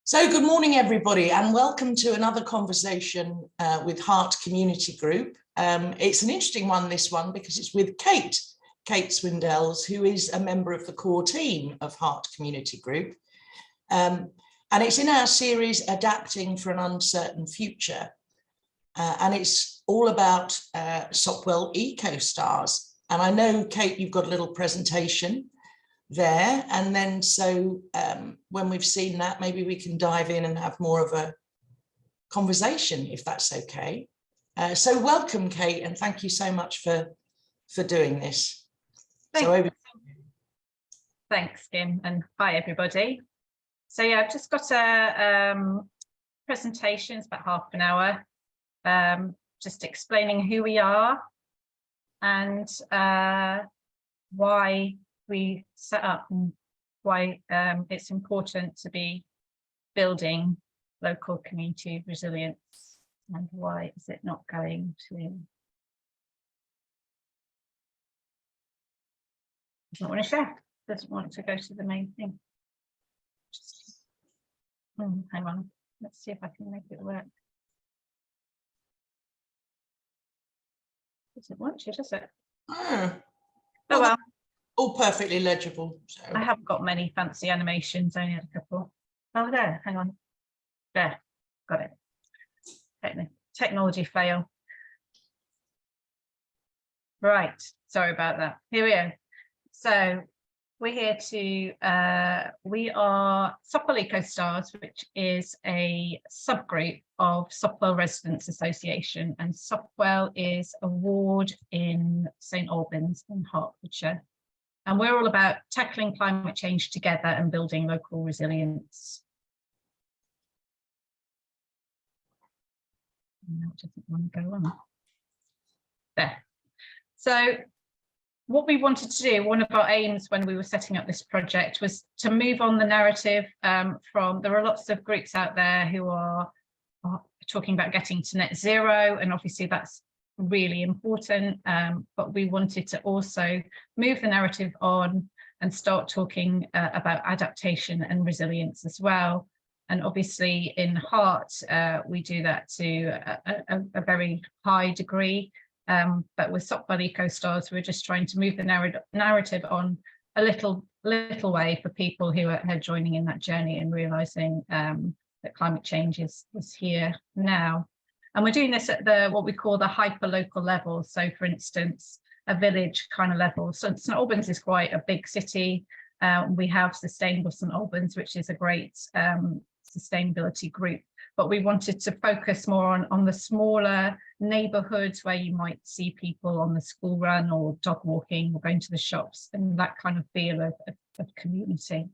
So good morning, everybody, and welcome to another conversation with Hert Community Group. It's an interesting one, this one, because it's with Kate Swindells, who is a member of the core team of Hert Community Group. And it's in our series, Adapting for an Uncertain Future. And it's all about Sopwell Eco-Stars. And I know, Kate, you've got a little presentation there, and then when we've seen that, maybe we can dive in and have more of a conversation, if that's okay. So welcome, Kate, and thank you so much for doing this. Thanks, Kim, and hi everybody. So yeah, I've just got a presentation. It's about half an hour, just explaining who we are and why we set up and why it's important to be building local community resilience, and why is it not going to, doesn't want to share, doesn't want to go to the main thing. Hang on, let's see if I can make it work. Doesn't want to, does it? Oh well. All perfectly legible. So. I haven't got many fancy animations, only had a couple. Oh, there, hang on. There, got it. Technology fail. Right, sorry about that. Here we are. So we're here to, we are Sopwell Eco-Stars, which is a subgroup of Sopwell Residents Association, and Sopwell is a ward in St Albans in Hertfordshire. And we're all about tackling climate change together and building local resilience. No, it doesn't want to go on. There. So what we wanted to do, one of our aims when we were setting up this project, was to move on the narrative from, there are lots of groups out there who are talking about getting to net zero, and obviously that's really important, but we wanted to also move the narrative on and start talking about adaptation and resilience as well. And obviously in Hert, we do that to a very high degree, but with Sopwell Eco-Stars, we're just trying to move the narrative on a little way for people who are joining in that journey and realizing that climate change is here now. And we're doing this at what we call the hyper-local level. So for instance, a village kind of level. So St Albans is quite a big city. We have Sustainable St Albans, which is a great sustainability group. But we wanted to focus more on the smaller neighbourhoods where you might see people on the school run or dog walking or going to the shops, and that kind of feel of community.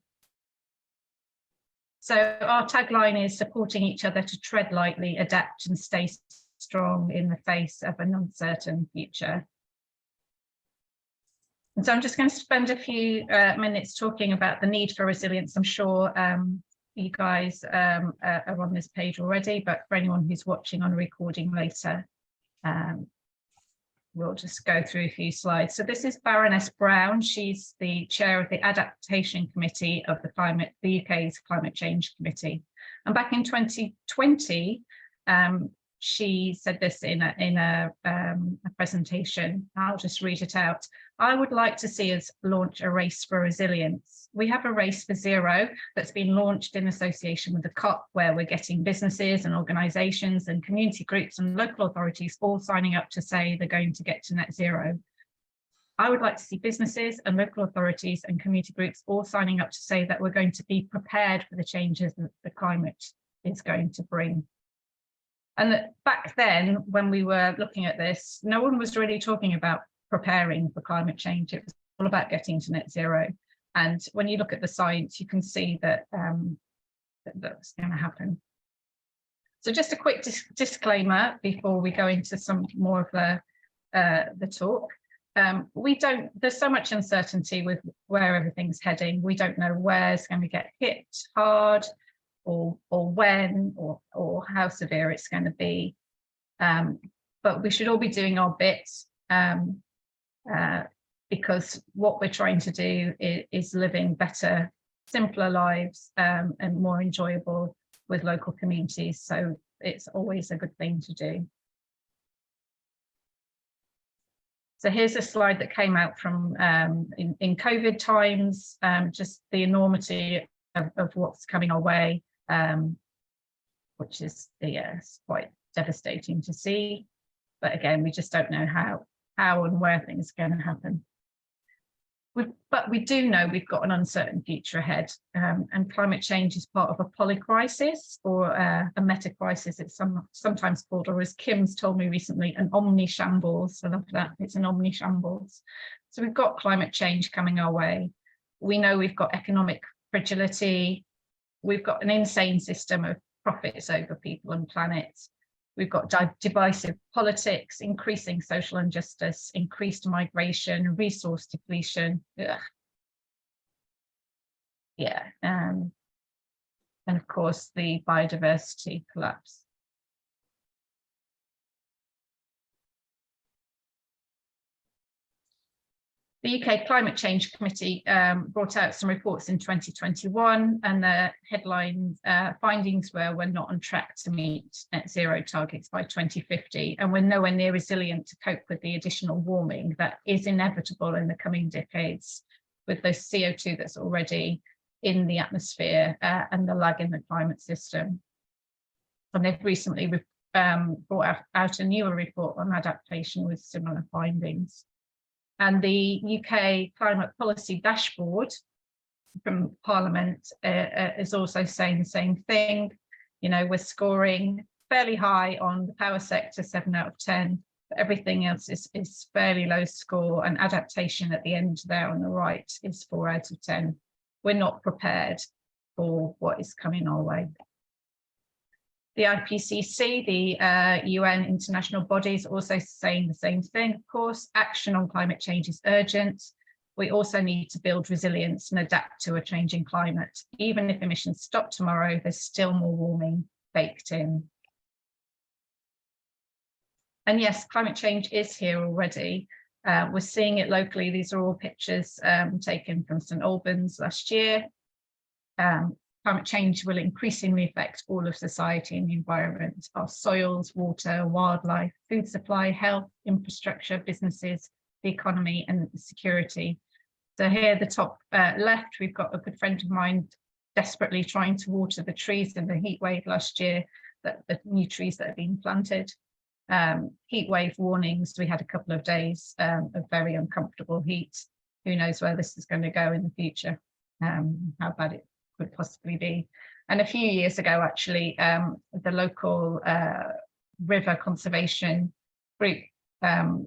So our tagline is supporting each other to tread lightly, adapt and stay strong in the face of an uncertain future. And so I'm just going to spend a few minutes talking about the need for resilience. I'm sure you guys are on this page already, but for anyone who's watching on a recording later, we'll just go through a few slides. So this is Baroness Brown. She's the chair of the Adaptation Committee of the UK's Climate Change Committee. And back in 2020, she said this in a presentation. I'll just read it out. I would like to see us launch a race for resilience. We have a race for zero that's been launched in association with the COP, where we're getting businesses and organisations and community groups and local authorities all signing up to say they're going to get to net zero. I would like to see businesses and local authorities and community groups all signing up to say that we're going to be prepared for the changes that the climate is going to bring. And back then, when we were looking at this, no one was really talking about preparing for climate change. It was all about getting to net zero. And when you look at the science, you can see that that's going to happen. So just a quick disclaimer before we go into some more of the talk. There's so much uncertainty with where everything's heading. We don't know where it's going to get hit hard, or when, or how severe it's going to be. But we should all be doing our bit, because what we're trying to do is living better, simpler lives, and more enjoyable with local communities. So it's always a good thing to do. So here's a slide that came out from in COVID times, just the enormity of what's coming our way, which is quite devastating to see. But again, we just don't know how and where things are going to happen. But we do know we've got an uncertain future ahead, and climate change is part of a polycrisis, or a meta-crisis it's sometimes called, or as Kim's told me recently, an omni-shambles. I love that, it's an omni-shambles. So we've got climate change coming our way. We know we've got economic fragility. We've got an insane system of profits over people and planet. We've got divisive politics, increasing social injustice, increased migration, resource depletion. Ugh. Yeah, and of course the biodiversity collapse. The UK Climate Change Committee brought out some reports in 2021, and the headline findings were we're not on track to meet net zero targets by 2050, and we're nowhere near resilient to cope with the additional warming that is inevitable in the coming decades, with the CO2 that's already in the atmosphere and the lag in the climate system. And they've recently brought out a newer report on adaptation with similar findings. And the UK Climate Policy Dashboard from Parliament is also saying the same thing. You know, we're scoring fairly high on the power sector, 7 out of 10, but everything else is fairly low score, and adaptation at the end there on the right is 4 out of 10. We're not prepared for what is coming our way. The IPCC, the UN international bodies, also saying the same thing. Of course, action on climate change is urgent. We also need to build resilience and adapt to a changing climate. Even if emissions stop tomorrow, there's still more warming baked in. And yes, climate change is here already. We're seeing it locally. These are all pictures taken from St Albans last year. Climate change will increasingly affect all of society and the environment, our soils, water, wildlife, food supply, health, infrastructure, businesses, the economy, and security. So here at the top left, we've got a good friend of mine desperately trying to water the trees in the heat wave last year, the new trees that have been planted. Heat wave warnings, we had a couple of days of very uncomfortable heat. Who knows where this is going to go in the future, how bad it could possibly be. And a few years ago, actually, the local river conservation group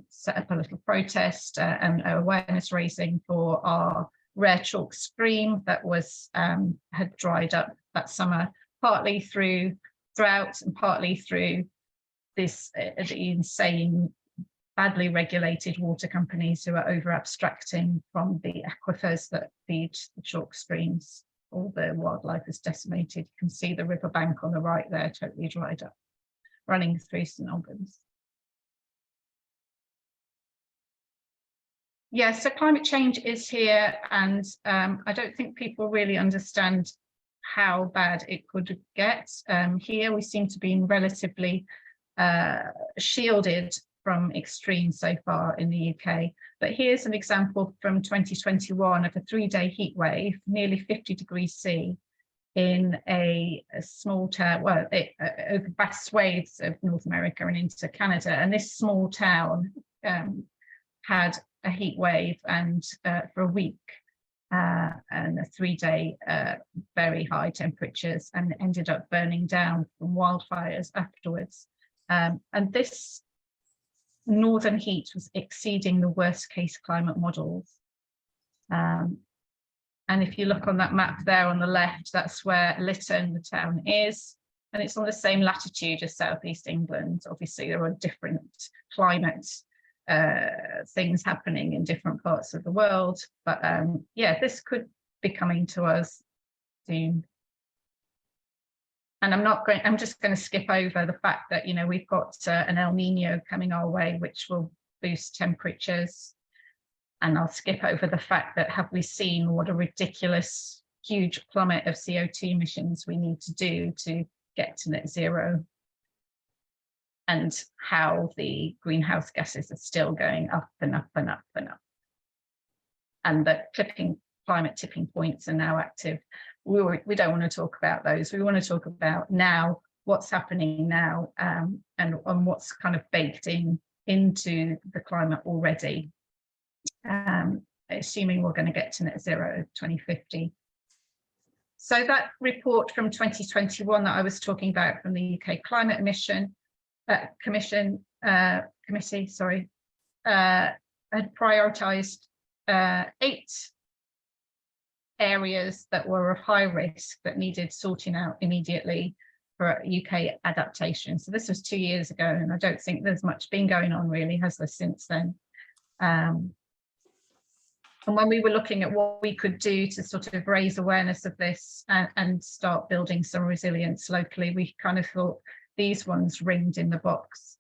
set up a little protest and awareness raising for our rare chalk stream that was had dried up that summer, partly through drought and partly through this the insane, badly regulated water companies who are over abstracting from the aquifers that feed the chalk streams. All the wildlife is decimated. You can see the riverbank on the right there, totally dried up, running through St Albans. Yeah, so climate change is here, and I don't think people really understand how bad it could get. Here we seem to be relatively shielded from extremes so far in the UK. But here's an example from 2021 of a 3-day heat wave, nearly 50 degrees C, in a small town, well, over vast swathes of North America and into Canada. And this small town had a heat wave and for a week and a 3-day very high temperatures, and ended up burning down from wildfires afterwards. And this northern heat was exceeding the worst case climate models. And if you look on that map there on the left, that's where Lytton, the town, is. And it's on the same latitude as southeast England. Obviously, there are different climate things happening in different parts of the world. But yeah, this could be coming to us soon. And I'm just going to skip over the fact that, you know, we've got an El Nino coming our way, which will boost temperatures. And I'll skip over the fact that, have we seen what a ridiculous huge plummet of CO2 emissions we need to do to get to net zero, and how the greenhouse gases are still going up and up and up and up. And the climate tipping points are now active. We don't want to talk about those. We want to talk about now, what's happening now, and what's kind of baked into the climate already, assuming we're going to get to net zero 2050. So that report from 2021 that I was talking about from the UK Climate Committee, had prioritised 8 areas that were of high risk that needed sorting out immediately for UK adaptation. So this was 2 years ago, and I don't think there's much been going on really, has there, since then? And when we were looking at what we could do to sort of raise awareness of this and start building some resilience locally, we kind of thought these ones ringed in the box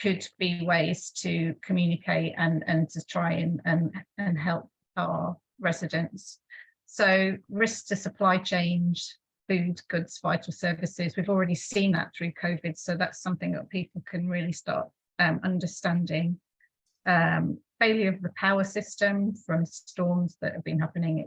could be ways to communicate and to try and help our residents. So risk to supply chain, food, goods, vital services, we've already seen that through COVID, so that's something that people can really start understanding. Failure of the power system from storms that have been happening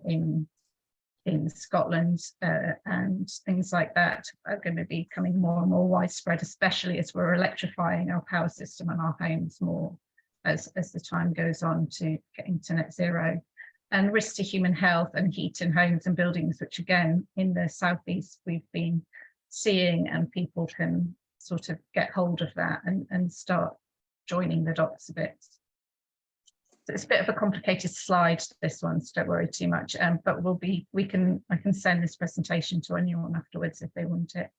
in Scotland, and things like that are going to be becoming more and more widespread, especially as we're electrifying our power system and our homes more as the time goes on to getting to net zero. And risk to human health and heat in homes and buildings, which again in the southeast we've been seeing, and people can sort of get hold of that and start joining the dots a bit. So it's a bit of a complicated slide, this one, so don't worry too much. But I can send this presentation to anyone afterwards if they want it.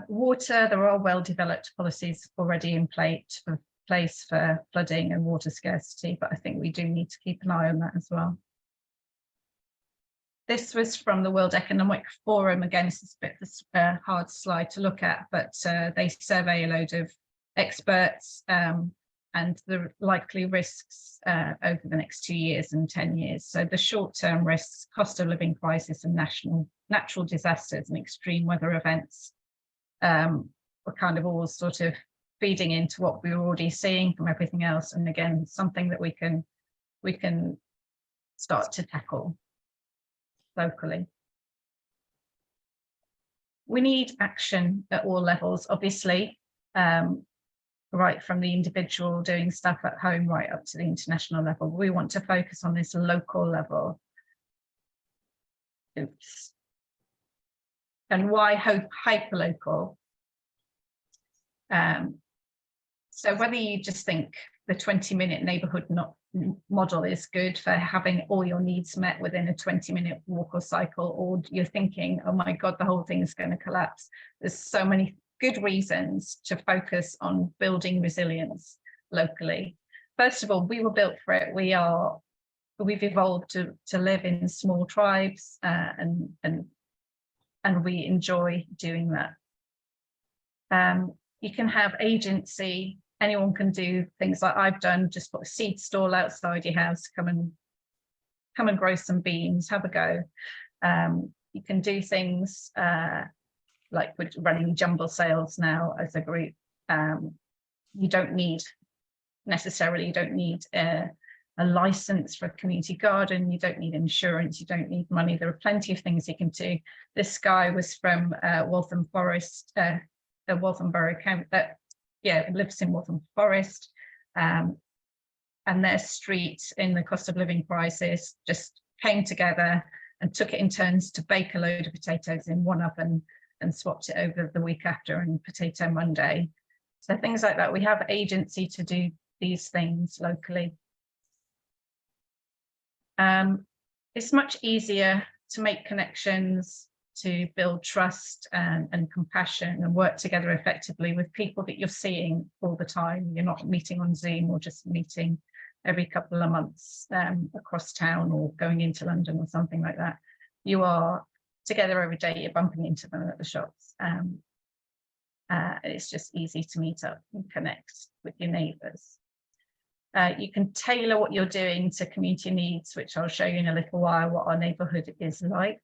Water, there are well-developed policies already in place for flooding and water scarcity, but I think we do need to keep an eye on that as well. This was from the World Economic Forum. Again, this is a bit of a hard slide to look at, but they survey a load of experts and the likely risks over the next 2 years and 10 years. So the short-term risks, cost of living crisis and natural disasters and extreme weather events were kind of all sort of feeding into what we were already seeing from everything else. And again, something that we can start to tackle locally. We need action at all levels, obviously, right from the individual doing stuff at home right up to the international level. We want to focus on this local level. Oops. And why hyperlocal? So whether you just think the 20-minute neighbourhood model is good for having all your needs met within a 20-minute walk or cycle, or you're thinking, oh my God, the whole thing is going to collapse. There's so many good reasons to focus on building resilience locally. First of all, we were built for it. We've evolved to live in small tribes, and we enjoy doing that. You can have agency. Anyone can do things like I've done, just put a seed stall outside your house, come and grow some beans, have a go. You can do things like we're running jumble sales now as a group. You don't need a license for a community garden. You don't need insurance. You don't need money. There are plenty of things you can do. This guy was from Waltham Forest, the Waltham Borough County, lives in Waltham Forest, and their street in the cost of living crisis just came together and took it in turns to bake a load of potatoes in one oven and swapped it over the week after on Potato Monday. So things like that. We have agency to do these things locally. It's much easier to make connections, to build trust and compassion and work together effectively with people that you're seeing all the time. You're not meeting on Zoom or just meeting every couple of months across town or going into London or something like that. You are together every day, you're bumping into them at the shops. It's just easy to meet up and connect with your neighbours. You can tailor what you're doing to community needs, which I'll show you in a little while what our neighbourhood is like.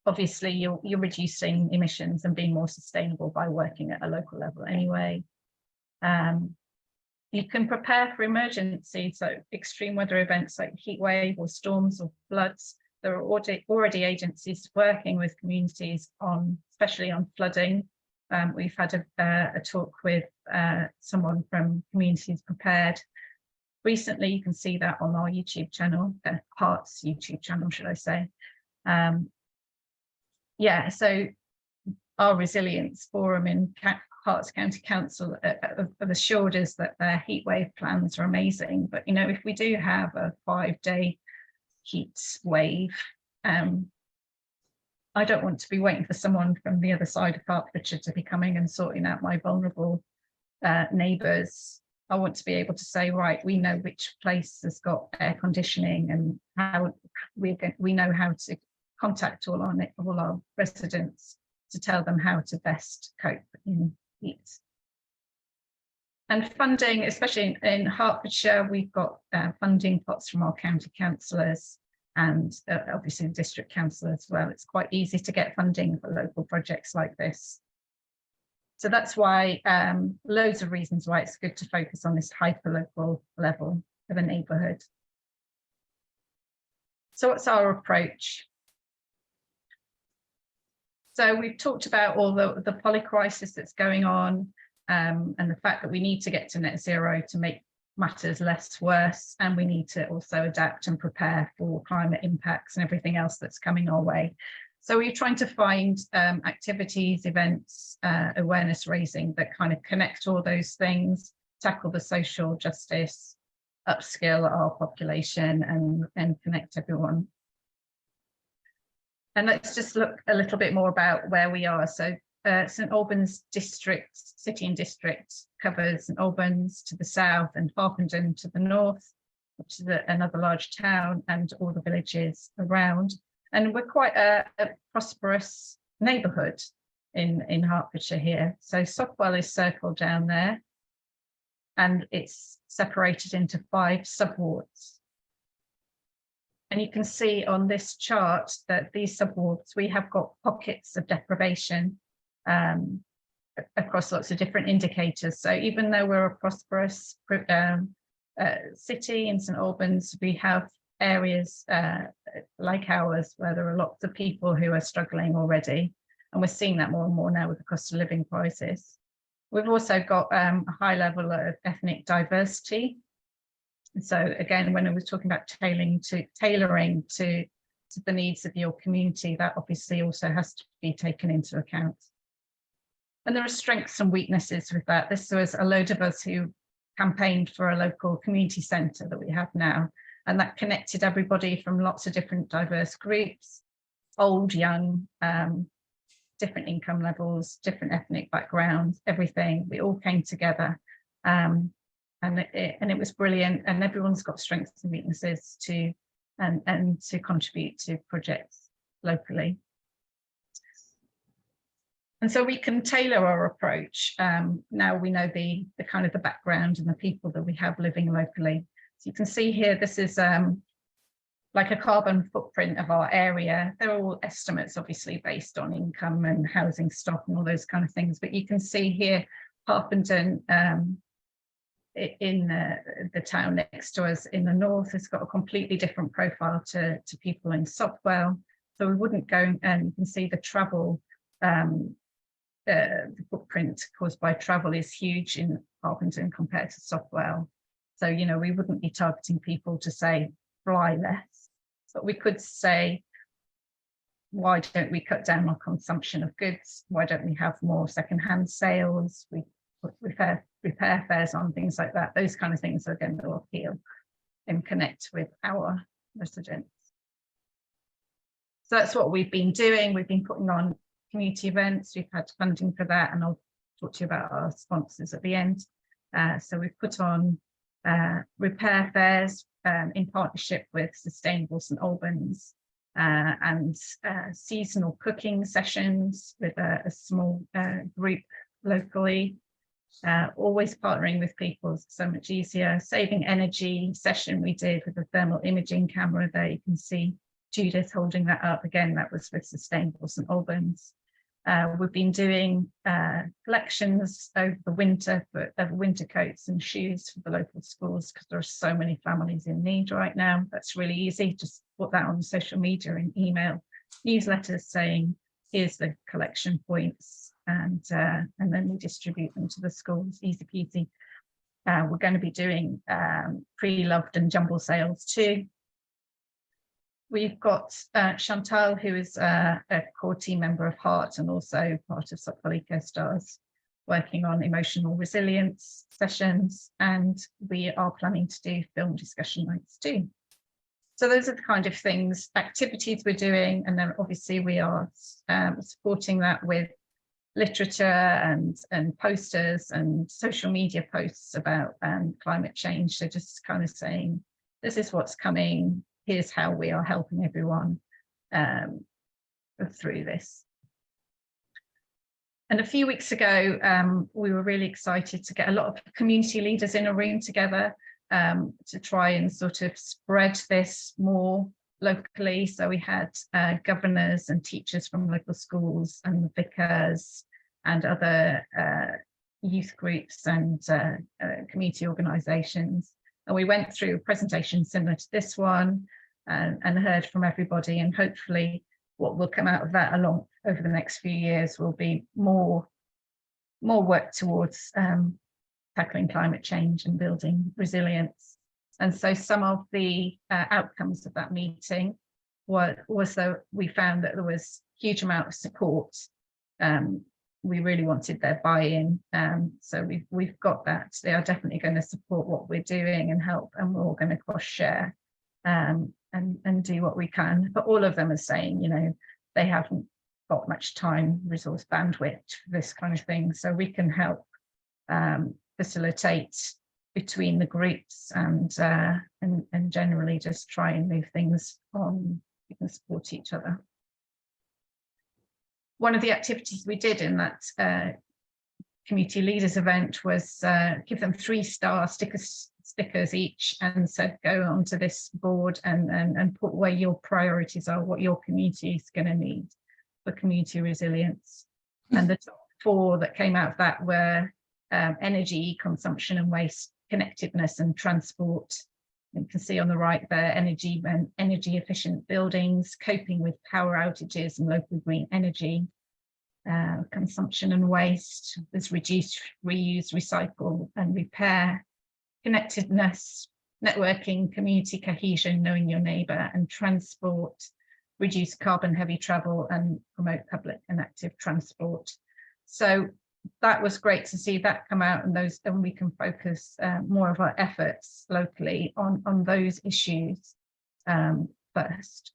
Obviously, you're reducing emissions and being more sustainable by working at a local level anyway. You can prepare for emergencies, so extreme weather events like heat wave or storms or floods. There are already agencies working with communities on, especially on flooding. We've had a talk with someone from Communities Prepared. Recently, you can see that on our YouTube channel, Heart's YouTube channel, should I say. Yeah, so our Resilience Forum in Herts County Council have assured us that their heatwave plans are amazing. But, you know, if we do have a 5-day heat wave, I don't want to be waiting for someone from the other side of Hertfordshire to be coming and sorting out my vulnerable neighbours. I want to be able to say, right, we know which place has got air conditioning and how we know how to contact all our residents to tell them how to best cope in heat. And funding, especially in Hertfordshire, we've got funding pots from our county councillors and obviously the district council as well. It's quite easy to get funding for local projects like this. So that's why loads of reasons why it's good to focus on this hyper-local level of a neighbourhood. So what's our approach? So we've talked about all the polycrisis that's going on and the fact that we need to get to net zero to make matters less worse, and we need to also adapt and prepare for climate impacts and everything else that's coming our way. So we're trying to find activities, events, awareness raising that kind of connect all those things, tackle the social justice, upskill our population and connect everyone. And let's just look a little bit more about where we are. So St Albans district, city and district covers St Albans to the south and Harpenden to the north, which is another large town, and all the villages around. And we're quite a prosperous neighbourhood in Hertfordshire here. So Sopwell is circled down there, and it's separated into 5 subwards. And you can see on this chart that these subwards, we have got pockets of deprivation across lots of different indicators. So even though we're a prosperous city in St Albans, we have areas like ours where there are lots of people who are struggling already. And we're seeing that more and more now with the cost of living crisis. We've also got a high level of ethnic diversity. So again, when I was talking about tailoring to the needs of your community, that obviously also has to be taken into account. And there are strengths and weaknesses with that. This was a load of us who campaigned for a local community centre that we have now, and that connected everybody from lots of different diverse groups, old, young, different income levels, different ethnic backgrounds, everything. We all came together. And it was brilliant, and everyone's got strengths and weaknesses to contribute to projects locally. And so we can tailor our approach. Now we know the kind of the background and the people that we have living locally. So you can see here, this is like a carbon footprint of our area. They're all estimates, obviously, based on income and housing stock and all those kind of things. But you can see here, Harpenden, in the town next to us in the north, has got a completely different profile to people in Sopwell. So we wouldn't go, and you can see the travel, the footprint caused by travel is huge in Albans compared to Sopwell. So, you know, we wouldn't be targeting people to say fly less, but we could say, why don't we cut down on consumption of goods? Why don't we have more secondhand sales? We put repair fairs on, things like that. Those kind of things are going to appeal and connect with our residents. So that's what we've been doing. We've been putting on community events. We've had funding for that, and I'll talk to you about our sponsors at the end. So we've put on repair fairs in partnership with Sustainable St Albans, and seasonal cooking sessions with a small group locally Always partnering with people is so much easier. Saving energy session we did with the thermal imaging camera there. You can see Judith holding that up. Again, that was with Sustainable St Albans. We've been doing collections over the winter for winter coats and shoes for the local schools because there are so many families in need right now. That's really easy. Just put that on social media and email newsletters saying, here's the collection points, and then we distribute them to the schools, easy peasy. We're going to be doing pre-loved and jumble sales too. We've got Chantal, who is a core team member of Heart and also part of Sopwell Eco Stars, working on emotional resilience sessions, and we are planning to do film discussion nights too. So those are the kind of things, activities we're doing, and then obviously we are supporting that with literature and posters and social media posts about climate change. So just kind of saying, this is what's coming, here's how we are helping everyone through this. And a few weeks ago, we were really excited to get a lot of community leaders in a room together to try and sort of spread this more locally. So we had governors and teachers from local schools and vicars and other youth groups and community organisations. And we went through a presentation similar to this one and heard from everybody, and hopefully what will come out of that along over the next few years will be more work towards tackling climate change and building resilience. And so some of the outcomes of that meeting was that we found that there was a huge amount of support. We really wanted their buy-in, so we've got that. They are definitely going to support what we're doing and help, and we're all going to cross-share and do what we can. But all of them are saying, you know, they haven't got much time, resource, bandwidth for this kind of thing, so we can help facilitate between the groups and generally just try and move things on. We can support each other. One of the activities we did in that community leaders event was give them 3-star stickers each, and said go onto this board and put where your priorities are, what your community is going to need for community resilience. And the top 4 that came out of that were energy consumption and waste, connectedness and transport. You can see on the right there, energy and energy efficient buildings, coping with power outages and local green energy, consumption and waste. There's reduce, reuse, recycle and repair, connectedness, networking, community cohesion, knowing your neighbour, and transport, reduce carbon heavy travel and promote public and active transport. So that was great to see that come out, and we can focus more of our efforts locally on those issues first.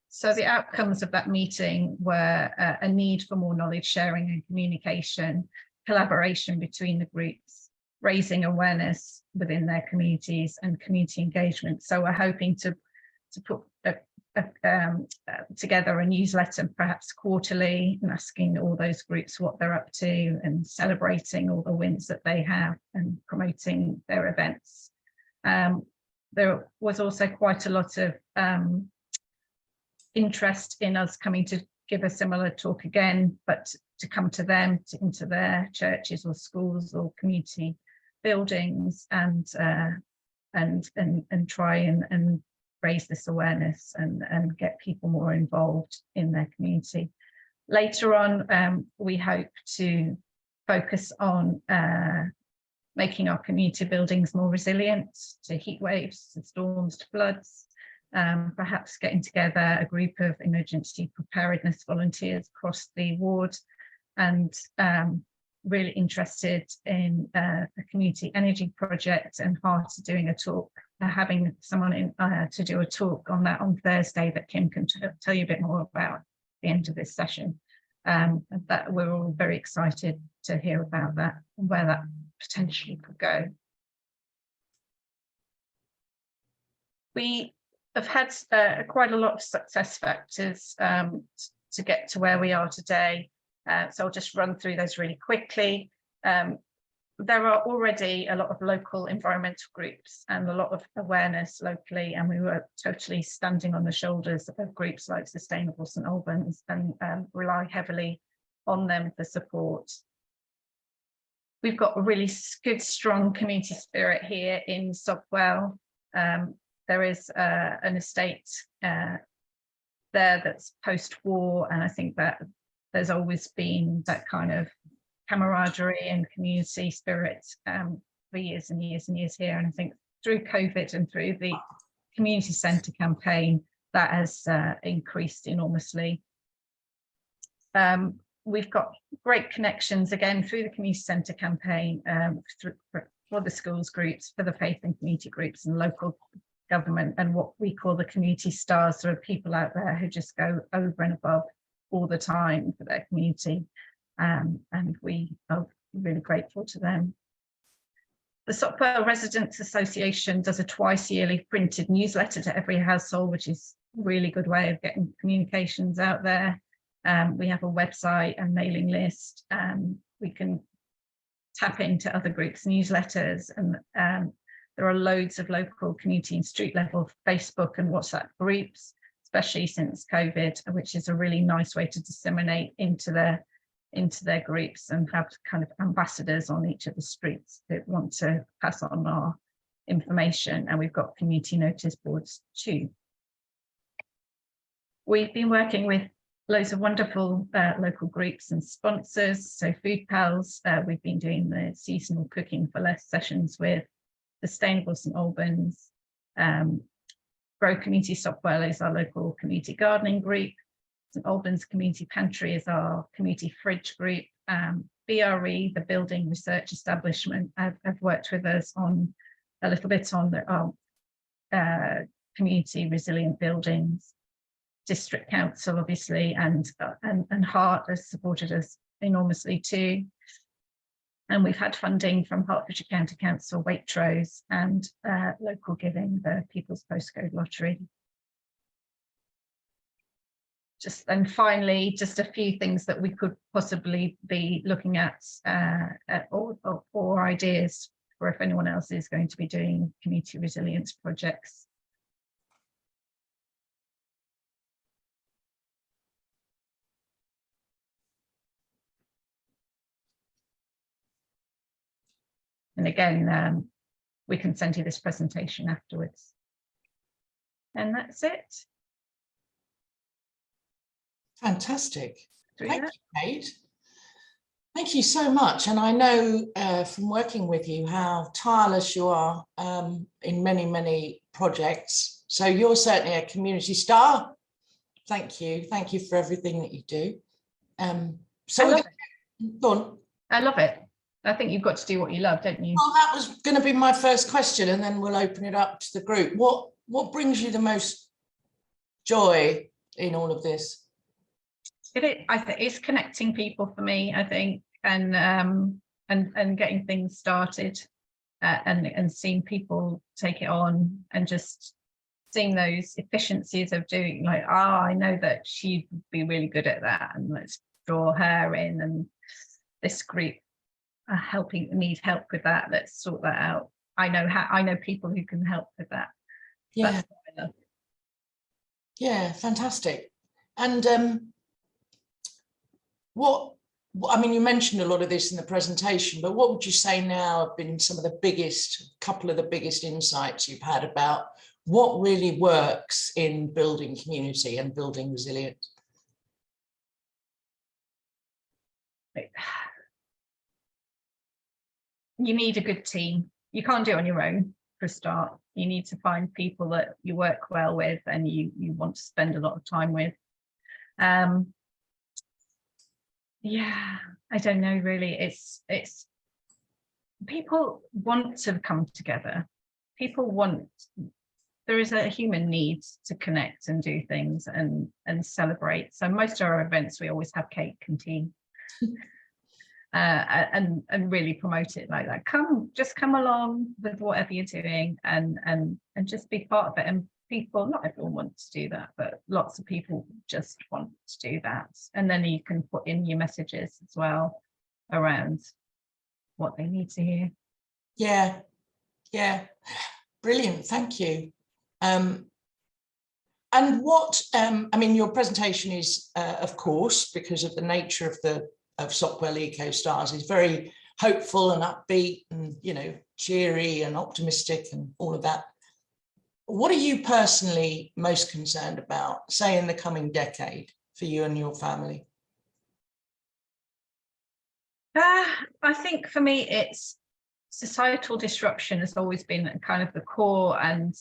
So the outcomes of that meeting were a need for more knowledge sharing and communication, collaboration between the groups, raising awareness within their communities, and community engagement. So we're hoping to put together a newsletter, perhaps quarterly, and asking all those groups what they're up to and celebrating all the wins that they have and promoting their events. There was also quite a lot of interest in us coming to give a similar talk again, but to come to them, into their churches or schools or community buildings and try and raise this awareness and get people more involved in their community. Later on, we hope to focus on making our community buildings more resilient to heat waves, to storms, to floods, perhaps getting together a group of emergency preparedness volunteers across the ward, and really interested in a community energy project, and Heart doing a talk, having someone in to do a talk on that on Thursday that Kim can tell you a bit more about at the end of this session. That we're all very excited to hear about that and where that potentially could go. We have had quite a lot of success factors to get to where we are today. So I'll just run through those really quickly. There are already a lot of local environmental groups and a lot of awareness locally, and we were totally standing on the shoulders of groups like Sustainable St Albans and rely heavily on them for support. We've got a really good, strong community spirit here in Sopwell. There is an estate there that's post-war, and I think that there's always been that kind of camaraderie and community spirit for years and years and years here. And I think through COVID and through the community centre campaign, that has increased enormously. We've got great connections again through the community centre campaign for the schools groups, for the faith and community groups and local government, and what we call the community stars. There are people out there who just go over and above all the time for their community. And we are really grateful to them. The Sopwell Residents Association does a twice yearly printed newsletter to every household, which is a really good way of getting communications out there. We have a website and mailing list. We can tap into other groups' newsletters, and there are loads of local community and street level Facebook and WhatsApp groups, especially since COVID, which is a really nice way to disseminate into their groups and have kind of ambassadors on each of the streets that want to pass on our information. And we've got community notice boards too. We've been working with loads of wonderful local groups and sponsors. So Food Pals, we've been doing the seasonal cooking for less sessions with. Sustainable St Albans, Grow Community Sopwell is our local community gardening group. St Albans Community Pantry is our community fridge group. BRE, the Building Research Establishment, have worked with us on a little bit on the community resilient buildings. District Council, obviously, and Heart has supported us enormously too. And we've had funding from Hertfordshire County Council, Waitrose, and local giving, the People's Postcode Lottery. And finally, just a few things that we could possibly be looking at or ideas for if anyone else is going to be doing community resilience projects. And again, we can send you this presentation afterwards. And that's it. Fantastic. Thank you, Kate. Thank you so much. And I know from working with you how tireless you are in many, many projects. So you're certainly a community star. Thank you. Thank you for everything that you do. So go on. I love it. I think you've got to do what you love, don't you? Well, that was going to be my first question, and then we'll open it up to the group. What brings you the most joy in all of this? I think it's connecting people for me, I think, and getting things started, and seeing people take it on, and just seeing those efficiencies of doing, like, I know that she'd be really good at that, and let's draw her in, and this group need help with that, let's sort that out. I know people who can help with that. Yeah. That's what I love. Yeah, fantastic. And I mean, you mentioned a lot of this in the presentation, but what would you say now have been some of the couple of the biggest insights you've had about what really works in building community and building resilience? You need a good team. You can't do it on your own for a start. You need to find people that you work well with and you want to spend a lot of time with. Yeah, I don't know really. It's people want to come together. There is a human need to connect and do things and celebrate. So most of our events, we always have cake and tea. And really promote it like that. Just come along with whatever you're doing and just be part of it. And people, not everyone wants to do that, but lots of people just want to do that. And then you can put in your messages as well around what they need to hear. Yeah, yeah, brilliant, thank you. And what, I mean, your presentation is, of course, because of the nature of Sopwell Eco Stars, is very hopeful and upbeat and, you know, cheery and optimistic and all of that. What are you personally most concerned about, say, in the coming decade for you and your family? I think for me, it's societal disruption has always been kind of the core, and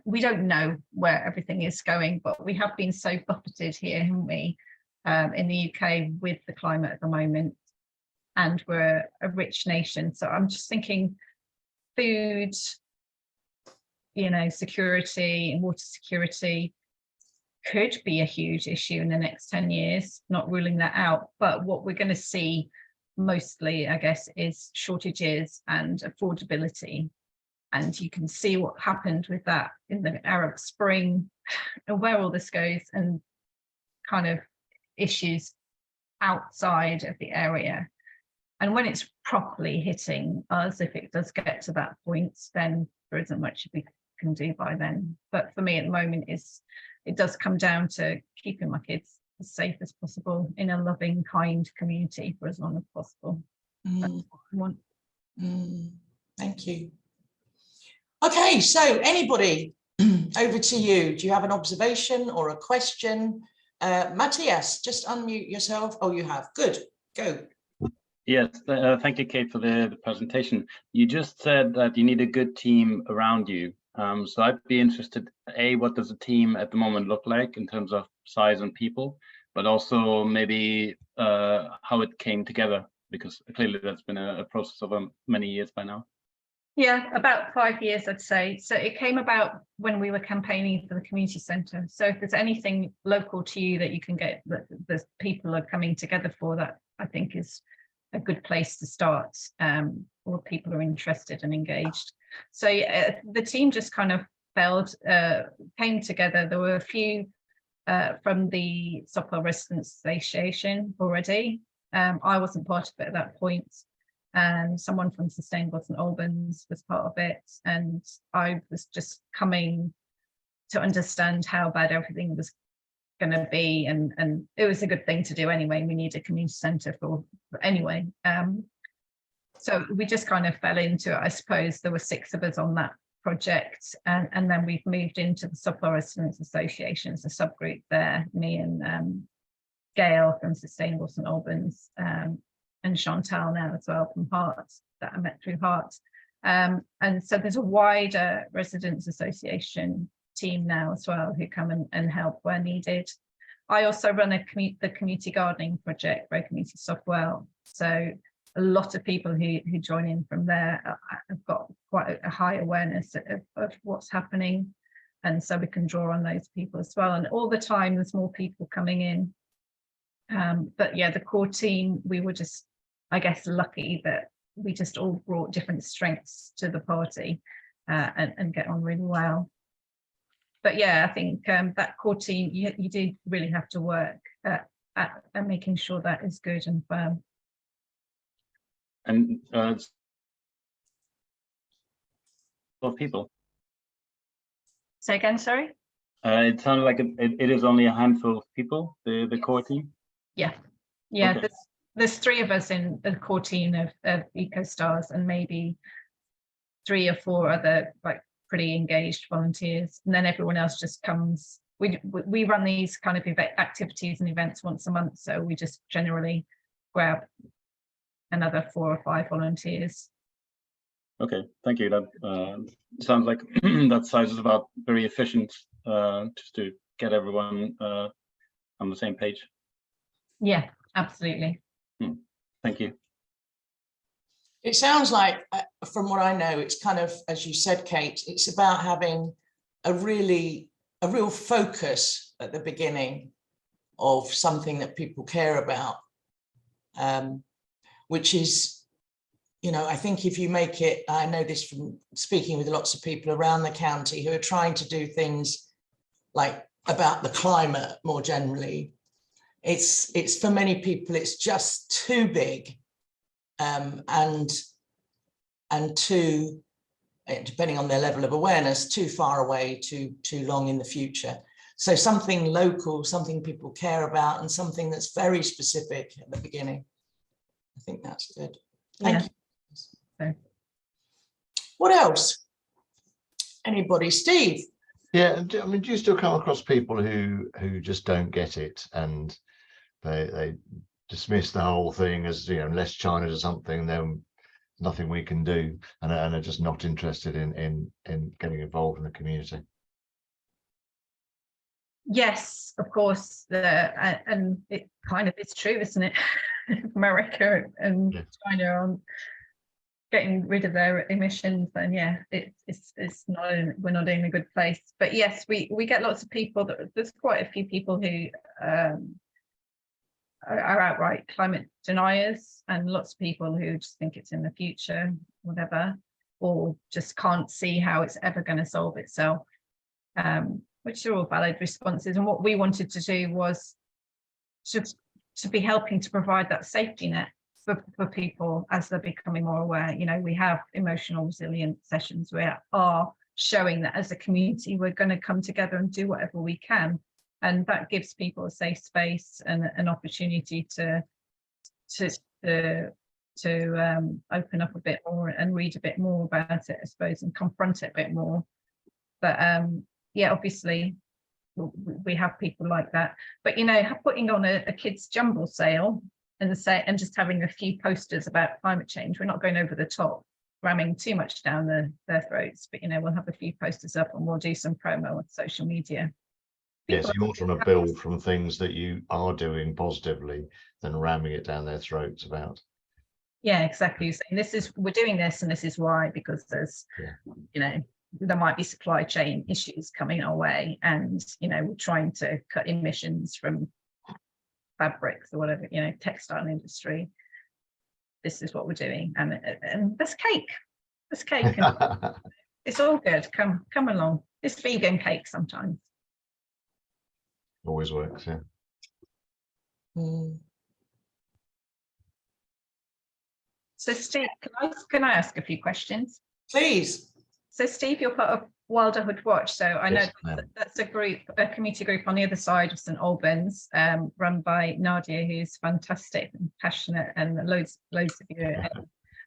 we don't know where everything is going, but we have been so buffeted here, haven't we, in the UK with the climate at the moment, and we're a rich nation. So I'm just thinking food, you know, security and water security could be a huge issue in the next 10 years, not ruling that out. But what we're going to see mostly, I guess, is shortages and affordability. And you can see what happened with that in the Arab Spring and where all this goes, and kind of issues outside of the area. And when it's properly hitting us, if it does get to that point, then there isn't much we can do by then. But for me at the moment, it does come down to keeping my kids as safe as possible in a loving, kind community for as long as possible. That's what I want. Thank you. Okay, so anybody, over to you. Do you have an observation or a question? Matthias, just unmute yourself. Oh, you have. Good. Go. Yes, thank you, Kate, for the presentation. You just said that you need a good team around you. So I'd be interested, A, what does a team at the moment look like in terms of size and people, but also maybe how it came together, because clearly that's been a process of many years by now. Yeah, about 5 years, I'd say. So it came about when we were campaigning for the community centre. So if there's anything local to you that you can get, that the people are coming together for, that I think is a good place to start, or people are interested and engaged. So the team just kind of came together. There were a few from the Sopwell Residents Association already. I wasn't part of it at that point. And someone from Sustainable St Albans was part of it. And I was just coming to understand how bad everything was going to be. And it was a good thing to do anyway. We need a community centre for anyway. So we just kind of fell into it. I suppose there were 6 of us on that project. And then we've moved into the Sopwell Residents Association as a subgroup there, me and Gail from Sustainable St Albans, and Chantal now as well from Heart, that I met through Heart. And so there's a wider Residents Association team now as well who come and help where needed. I also run the community gardening project for Community Sopwell. So a lot of people who join in from there have got quite a high awareness of what's happening. And so we can draw on those people as well. And all the time there's more people coming in. But yeah, the core team, we were just, I guess, lucky that we just all brought different strengths to the party and get on really well. But yeah, I think that core team, you do really have to work at making sure that is good and firm. And of people. Say again, sorry? It sounded like it is only a handful of people, the yes. Core team? Yeah, okay. There's 3 of us in the core team of EcoStars, and maybe 3 or 4 other like pretty engaged volunteers, and then everyone else just comes. We run these kind of activities and events once a month, so we just generally grab another 4 or 5 volunteers. Okay, thank you. That sounds like that size is about very efficient, just to get everyone on the same page. Yeah, absolutely. Thank you. It sounds like, from what I know, it's kind of, as you said, Kate, it's about having a real focus at the beginning of something that people care about, which is, you know, I think if you make it, I know this from speaking with lots of people around the county who are trying to do things like about the climate more generally, it's for many people, it's just too big and too, depending on their level of awareness, too far away, too long in the future. So something local, something people care about, and something that's very specific at the beginning. I think that's good. Thank you. Okay. What else? Anybody? Steve? Yeah, I mean, do you still come across people who just don't get it, and they dismiss the whole thing as, you know, unless China does something, then nothing we can do, and are just not interested in getting involved in the community? Yes, of course, and it kind of is true, isn't it? America and China aren't getting rid of their emissions, then yeah, it's not we're not in a good place. But yes, we get lots of people there's quite a few people who are outright climate deniers, and lots of people who just think it's in the future, whatever, or just can't see how it's ever going to solve itself, which are all valid responses. And what we wanted to do was to be helping to provide that safety net for people as they're becoming more aware. You know, we have emotional resilience sessions where are showing that as a community we're going to come together and do whatever we can, and that gives people a safe space and an opportunity to open up a bit more and read a bit more about it, I suppose, and confront it a bit more. But yeah, obviously we have people like that, but you know, putting on a kids jumble sale and just having a few posters about climate change, we're not going over the top, ramming too much down their throats, but you know, we'll have a few posters up and we'll do some promo on social media. Yes, you want to build from things that you are doing positively than ramming it down their throats about. Yeah, exactly. Saying we're doing this and this is why, because there's, you know, there might be supply chain issues coming our way, and you know, we're trying to cut emissions from fabrics or whatever, you know, textile industry. This is what we're doing, and there's cake. And it's all good. Come along. It's vegan cake sometimes. Always works, yeah. So Steve, can I ask a few questions? Please. So Steve, you're part of Wilderhood Watch. So I know that's a community group on the other side of St Albans, run by Nadia, who's fantastic and passionate, and loads of you.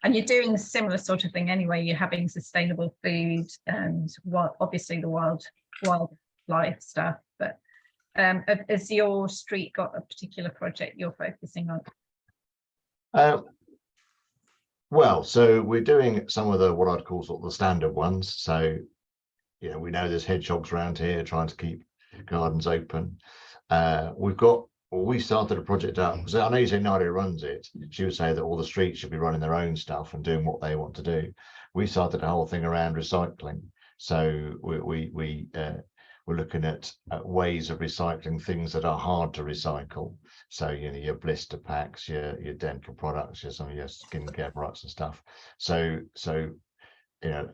And you're doing a similar sort of thing anyway. You're having sustainable food and obviously the wildlife stuff. But has your street got a particular project you're focusing on? Well, so we're doing some of the what I'd call sort of the standard ones. So, you know, we know there's hedgehogs around here trying to keep gardens open. We started a project out, because I know you say Nadia runs it. She would say that all the streets should be running their own stuff and doing what they want to do. We started a whole thing around recycling. So we're looking at ways of recycling things that are hard to recycle. So, you know, your blister packs, your dental products, some of your skincare products and stuff. So you know,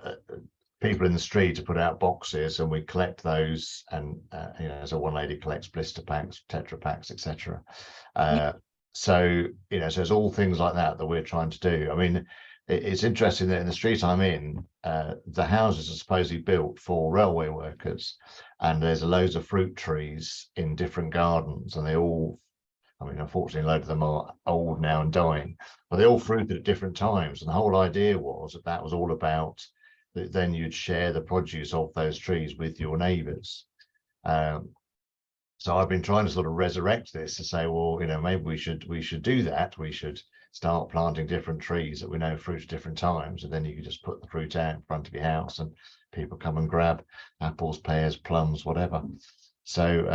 people in the street to put out boxes, and we collect those, and you know, so one lady collects blister packs, Tetra packs, etc. So, you know, so there's all things like that we're trying to do. I mean, it's interesting that in the street I'm in, the houses are supposedly built for railway workers, and there's loads of fruit trees in different gardens, and they all, I mean, unfortunately, a load of them are old now and dying, but they all fruited at different times. And the whole idea was that was all about that then you'd share the produce of those trees with your neighbours. So I've been trying to sort of resurrect this to say, well, you know, maybe we should do that. We should start planting different trees that we know fruit at different times, and then you can just put the fruit out in front of your house, and people come and grab apples, pears, plums, whatever. So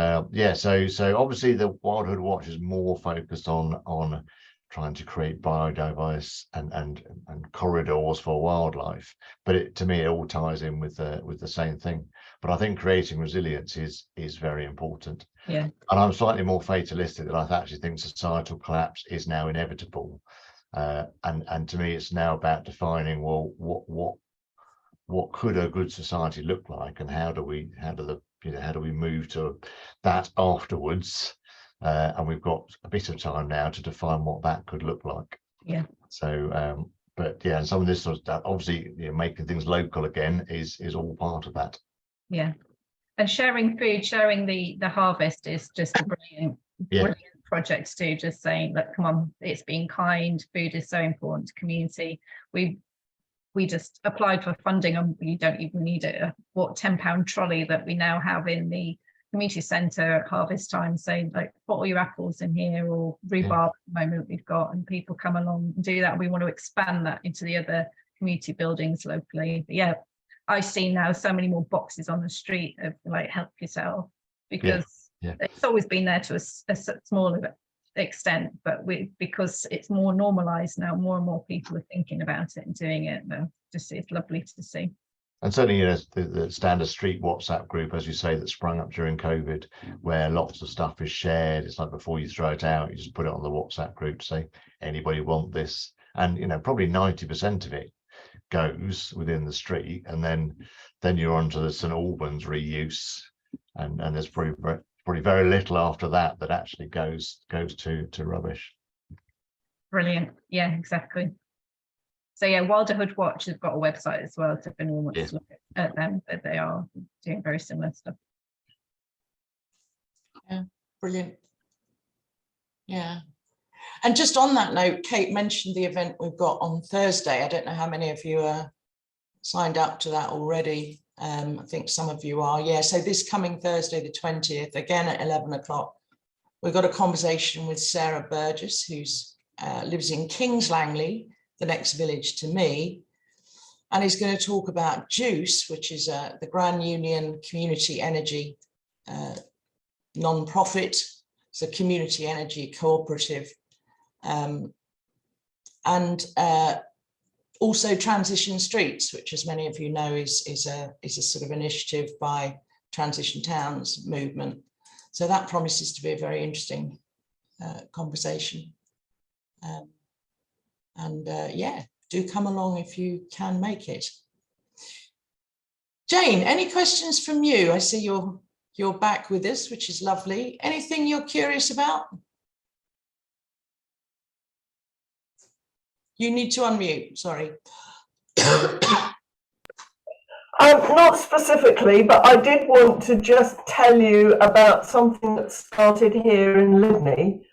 so obviously the Wilderhood Watch is more focused on trying to create biodiverse and corridors for wildlife, but to me it all ties in with the same thing. But I think creating resilience is very important. Yeah. And I'm slightly more fatalistic that I actually think societal collapse is now inevitable. And to me, it's now about defining, well, what could a good society look like, and how do we move to that afterwards? And we've got a bit of time now to define what that could look like. Yeah. So, but yeah, and some of this sort of stuff, obviously, making things local again is all part of that. Yeah, and sharing food, sharing the harvest is just a brilliant project to do. Just saying, look, come on, it's being kind. Food is so important to community. We just applied for funding, and we don't even need a £10 trolley that we now have in the community centre at harvest time, saying, like, put all your apples in here, or rhubarb at the moment we've got, and people come along and do that. We want to expand that into the other community buildings locally. But yeah, I see now so many more boxes on the street of like help yourself, because it's always been there to a smaller extent, but because it's more normalized now, more and more people are thinking about it and doing it. Just, it's lovely to see. And certainly, the standard street WhatsApp group, as you say, that sprung up during COVID, where lots of stuff is shared. It's like, before you throw it out, you just put it on the WhatsApp group to say, anybody want this? And probably 90% of it goes within the street, and then you're onto the St Albans reuse, and there's probably very little after that actually goes to rubbish. Brilliant. Yeah, exactly. So yeah, Wilderhood Watch has got a website as well, so if anyone wants to look at them, but they are doing very similar stuff. Yeah, brilliant. Yeah. And just on that note, Kate mentioned the event we've got on Thursday. I don't know how many of you are signed up to that already. I think some of you are. Yeah, so this coming Thursday, the 20th, again at 11 o'clock, we've got a conversation with Sarah Burgess, who's lives in Kings Langley, the next village to me, and is going to talk about JUICE, which is the Grand Union Community Energy non-profit. It's a community energy cooperative. And also Transition Streets, which, as many of you know, is a sort of initiative by Transition Towns movement. So that promises to be a very interesting conversation. Yeah, do come along if you can make it. Jane, any questions from you? I see you're back with us, which is lovely. Anything you're curious about? You need to unmute, sorry. Not specifically, but I did want to just tell you about something that started here in Livney.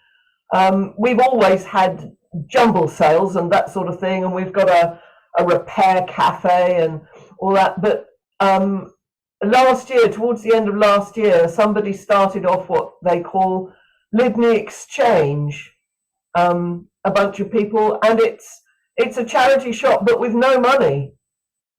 We've always had jumble sales and that sort of thing, and we've got a repair cafe and all that. But last year, towards the end of last year, somebody started off what they call Livney Exchange. A bunch of people, and it's a charity shop, but with no money.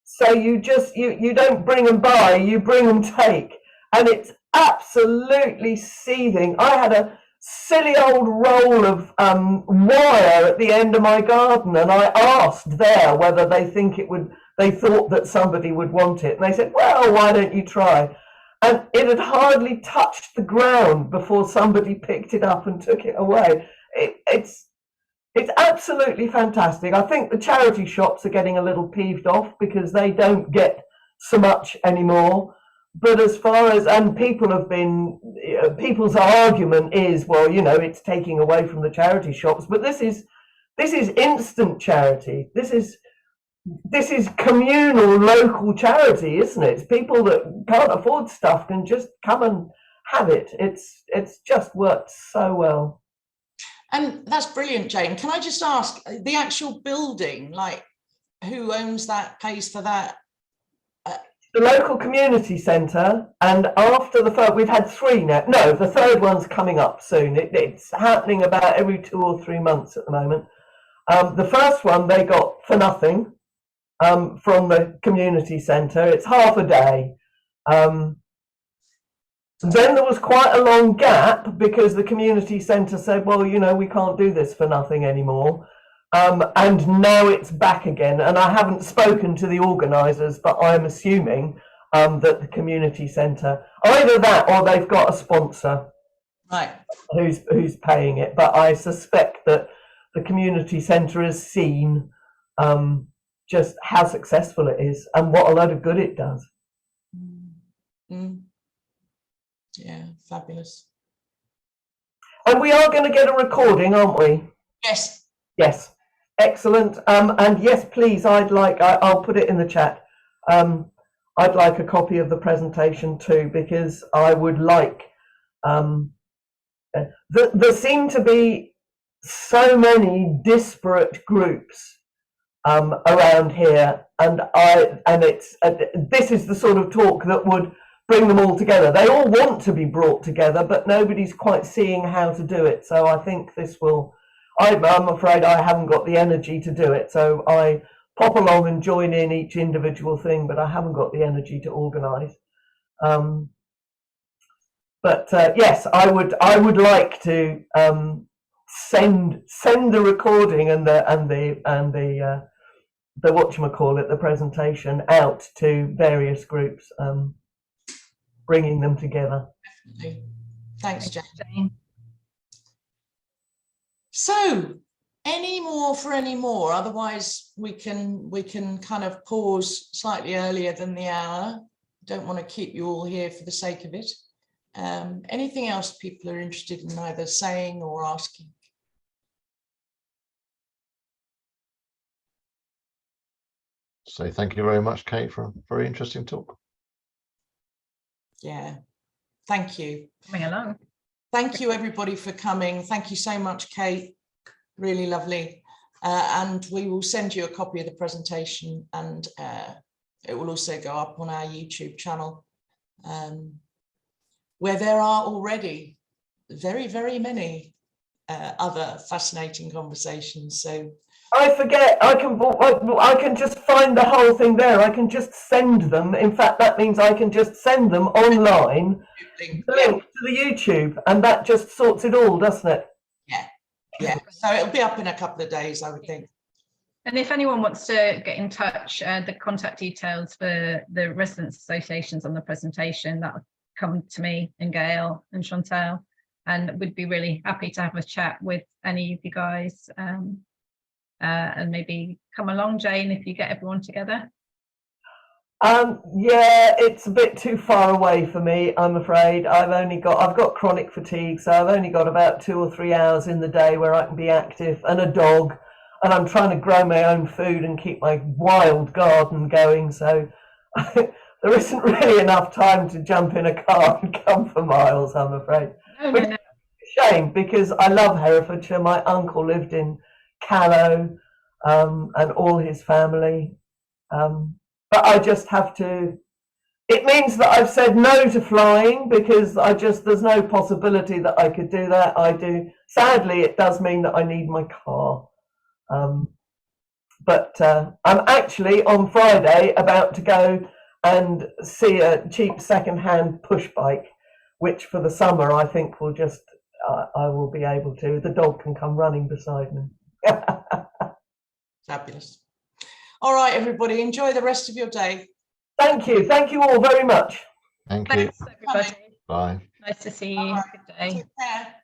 So you don't bring and buy, you bring and take, and it's absolutely seething. I had a silly old roll of wire at the end of my garden, and I asked there whether they thought that somebody would want it, and they said, well, why don't you try? And it had hardly touched the ground before somebody picked it up and took it away. It's absolutely fantastic. I think the charity shops are getting a little peeved off because they don't get so much anymore. But as far as, and people have been, people's argument is, well, it's taking away from the charity shops. But this is instant charity. This is communal, local charity, isn't it? It's people that can't afford stuff can just come and have it. It's just worked so well. And that's brilliant, Jane. Can I just ask, the actual building, like, who owns that, pays for that? The local community centre, and after the third, we've had 3 now. No, the third one's coming up soon. It's happening about every 2 or 3 months at the moment. The first one they got for nothing from the community centre. It's half a day. Then there was quite a long gap because the community centre said, well, we can't do this for nothing anymore. And now it's back again. And I haven't spoken to the organisers, but I'm assuming that the community centre, either that or they've got a sponsor, right, who's paying it. But I suspect that the community centre has seen just how successful it is and what a load of good it does. Yeah, fabulous. And we are going to get a recording, aren't we? Yes. Yes, excellent. And yes, please, I'll put it in the chat. I'd like a copy of the presentation too, because I would like, there seem to be so many disparate groups around here, and this is the sort of talk that would bring them all together. They all want to be brought together, but nobody's quite seeing how to do it. So I think this will, I'm afraid I haven't got the energy to do it. So I pop along and join in each individual thing, but I haven't got the energy to organise. Yes, I would like to send the recording and the whatchamacallit, the presentation out to various groups, bringing them together. Definitely. Thanks, Jane. Jane. So, any more for any more? Otherwise, we can kind of pause slightly earlier than the hour. Don't want to keep you all here for the sake of it. Anything else people are interested in either saying or asking? So thank you very much, Kate, for a very interesting talk. Yeah, thank you. Coming along. Thank you, everybody, for coming. Thank you so much, Kate. Really lovely. And we will send you a copy of the presentation, and it will also go up on our YouTube channel, where there are already very, very many other fascinating conversations. So I forget, I can just find the whole thing there. I can just send them. In fact, that means I can just send them online, the link to the YouTube, and that just sorts it all, doesn't it? Yeah. So it'll be up in a couple of days, I would think. And if anyone wants to get in touch, the contact details for the residents associations on the presentation, that'll come to me and Gail and Chantal, and we'd be really happy to have a chat with any of you guys. And maybe come along, Jane, if you get everyone together. Yeah, it's a bit too far away for me, I'm afraid. I've got chronic fatigue, so I've only got about 2 or 3 hours in the day where I can be active, and a dog, and I'm trying to grow my own food and keep my wild garden going, so there isn't really enough time to jump in a car and come for miles, I'm afraid. No. It's a shame, because I love Herefordshire. My uncle lived in Callow, and all his family, but I just have to, it means that I've said no to flying, because there's no possibility that I could do that. Sadly, it does mean that I need my car, but I'm actually on Friday about to go and see a cheap second-hand push bike, which for the summer I think will just, I will be able to, the dog can come running beside me. Fabulous. All right, everybody, enjoy the rest of your day. Thank you all very much. Thank you. Thanks, everybody. Bye. Nice to see you. Bye. Good day. Take care.